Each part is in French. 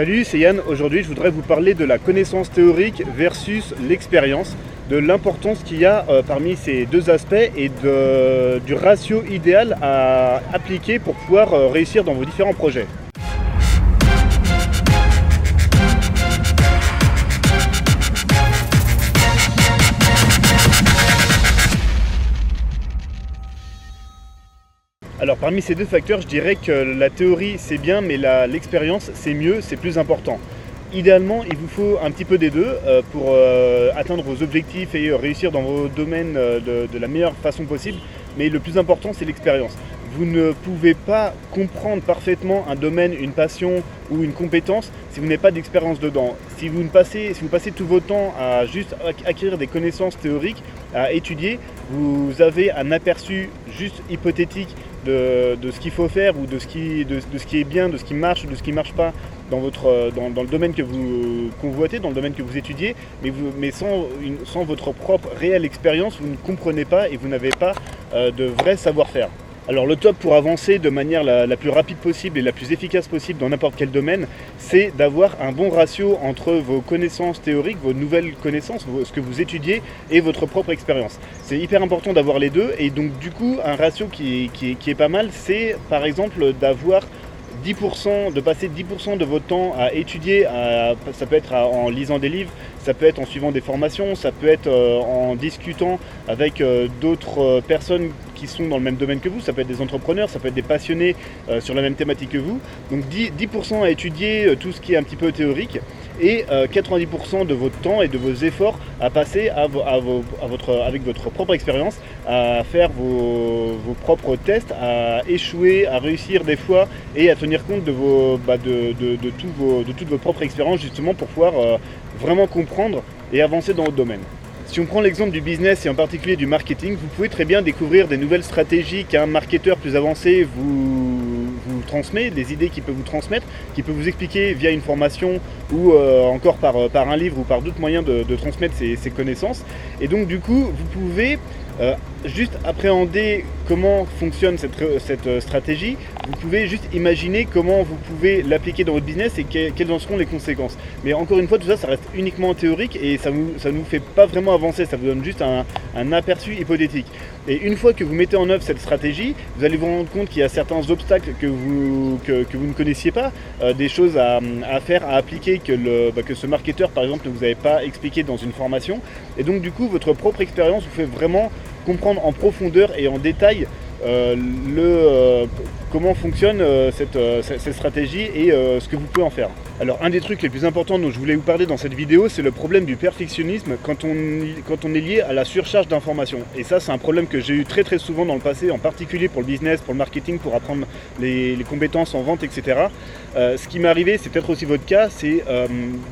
Salut, c'est Yann. Aujourd'hui, je voudrais vous parler de la connaissance théorique versus l'expérience, de l'importance qu'il y a parmi ces deux aspects et du ratio idéal à appliquer pour pouvoir réussir dans vos différents projets. Alors parmi ces deux facteurs, je dirais que la théorie c'est bien, mais l'expérience c'est mieux, c'est plus important. Idéalement, il vous faut un petit peu des deux pour atteindre vos objectifs et réussir dans vos domaines de la meilleure façon possible. Mais le plus important, c'est l'expérience. Vous ne pouvez pas comprendre parfaitement un domaine, une passion ou une compétence si vous n'avez pas d'expérience dedans. Si vous passez tout votre temps à juste acquérir des connaissances théoriques, à étudier, vous avez un aperçu juste hypothétique de ce qu'il faut faire ou de ce qui est bien, de ce qui marche ou de ce qui ne marche pas dans le domaine que vous convoitez, dans le domaine que vous étudiez, mais sans votre propre réelle expérience, vous ne comprenez pas et vous n'avez pas de vrai savoir-faire. Alors le top pour avancer de manière la plus rapide possible et la plus efficace possible dans n'importe quel domaine, c'est d'avoir un bon ratio entre vos connaissances théoriques, vos nouvelles connaissances, ce que vous étudiez et votre propre expérience. C'est hyper important d'avoir les deux et donc du coup un ratio qui est pas mal, c'est par exemple d'avoir 10%, de passer 10% de votre temps à étudier, ça peut être en lisant des livres, ça peut être en suivant des formations, ça peut être en discutant avec d'autres personnes qui sont dans le même domaine que vous, ça peut être des entrepreneurs, ça peut être des passionnés sur la même thématique que vous. Donc 10% à étudier tout ce qui est un petit peu théorique et 90% de votre temps et de vos efforts à passer avec votre propre expérience, à faire vos propres tests, à échouer, à réussir des fois et à tenir compte de toute votre propre expérience justement pour pouvoir vraiment comprendre et avancer dans votre domaine. Si on prend l'exemple du business et en particulier du marketing, vous pouvez très bien découvrir des nouvelles stratégies qu'un marketeur plus avancé vous transmet, des idées qu'il peut vous transmettre, qu'il peut vous expliquer via une formation ou encore par un livre ou par d'autres moyens de transmettre ses connaissances. Et donc du coup, vous pouvez juste appréhender comment fonctionne cette stratégie, vous pouvez juste imaginer comment vous pouvez l'appliquer dans votre business et quelles en seront les conséquences. Mais encore une fois, tout ça, ça reste uniquement théorique et ça nous fait pas vraiment avancer, ça vous donne juste un aperçu hypothétique. Et une fois que vous mettez en œuvre cette stratégie, vous allez vous rendre compte qu'il y a certains obstacles que vous ne connaissiez pas, des choses à faire, à appliquer que ce marketeur par exemple ne vous avait pas expliqué dans une formation. Et donc du coup, votre propre expérience vous fait vraiment comprendre en profondeur et en détail comment fonctionne cette stratégie et ce que vous pouvez en faire. Alors un des trucs les plus importants dont je voulais vous parler dans cette vidéo, c'est le problème du perfectionnisme quand on est lié à la surcharge d'informations. Et ça, c'est un problème que j'ai eu très très souvent dans le passé, en particulier pour le business, pour le marketing, pour apprendre les compétences en vente, etc. Ce qui m'est arrivé, c'est peut-être aussi votre cas, c'est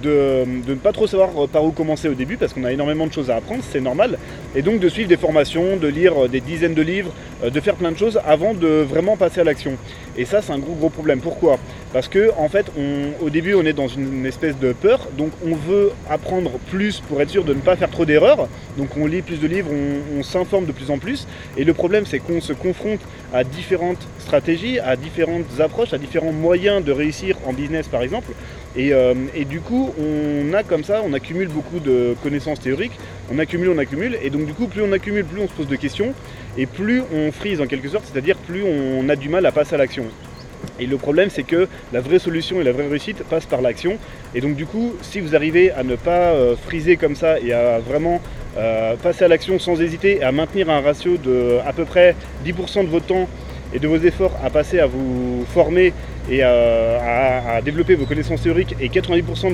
de ne pas trop savoir par où commencer au début parce qu'on a énormément de choses à apprendre, c'est normal. Et donc de suivre des formations, de lire des dizaines de livres, de faire plein de choses avant de vraiment passer à l'action. Et ça, c'est un gros problème. Pourquoi ? Parce que en fait, au début, on est dans une espèce de peur, donc on veut apprendre plus pour être sûr de ne pas faire trop d'erreurs. Donc on lit plus de livres, on s'informe de plus en plus. Et le problème, c'est qu'on se confronte à différentes stratégies, à différentes approches, à différents moyens de réussir en business, par exemple. Et du coup, on accumule beaucoup de connaissances théoriques, on accumule, et donc du coup, plus on accumule, plus on se pose de questions, et plus on frise en quelque sorte, c'est-à-dire plus on a du mal à passer à l'action. Et le problème, c'est que la vraie solution et la vraie réussite passent par l'action. Et donc du coup, si vous arrivez à ne pas friser comme ça et à vraiment passer à l'action sans hésiter, et à maintenir un ratio de à peu près 10% de votre temps et de vos efforts à passer à vous former et à développer vos connaissances théoriques et 90%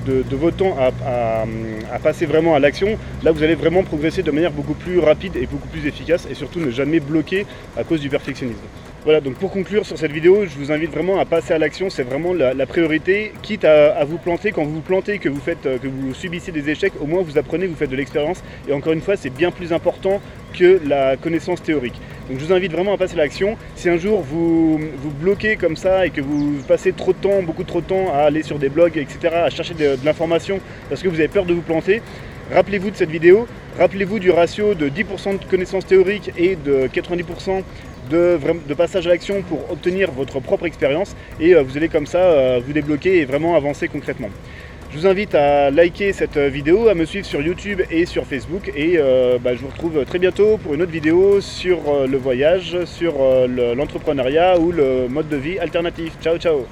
de votre temps à passer vraiment à l'action, là vous allez vraiment progresser de manière beaucoup plus rapide et beaucoup plus efficace et surtout ne jamais bloquer à cause du perfectionnisme. Voilà, donc pour conclure sur cette vidéo, je vous invite vraiment à passer à l'action, c'est vraiment la priorité, quitte à vous planter. Quand vous vous plantez, que vous subissez des échecs, au moins vous apprenez, vous faites de l'expérience, et encore une fois, c'est bien plus important que la connaissance théorique. Donc je vous invite vraiment à passer à l'action. Si un jour vous bloquez comme ça et que vous passez beaucoup trop de temps à aller sur des blogs, etc., à chercher de l'information parce que vous avez peur de vous planter, Rappelez-vous de cette vidéo, rappelez-vous du ratio de 10% de connaissances théoriques et de 90% de passage à l'action pour obtenir votre propre expérience, et vous allez comme ça vous débloquer et vraiment avancer concrètement. Je vous invite à liker cette vidéo, à me suivre sur YouTube et sur Facebook, et je vous retrouve très bientôt pour une autre vidéo sur le voyage, sur l'entrepreneuriat ou le mode de vie alternatif. Ciao ciao.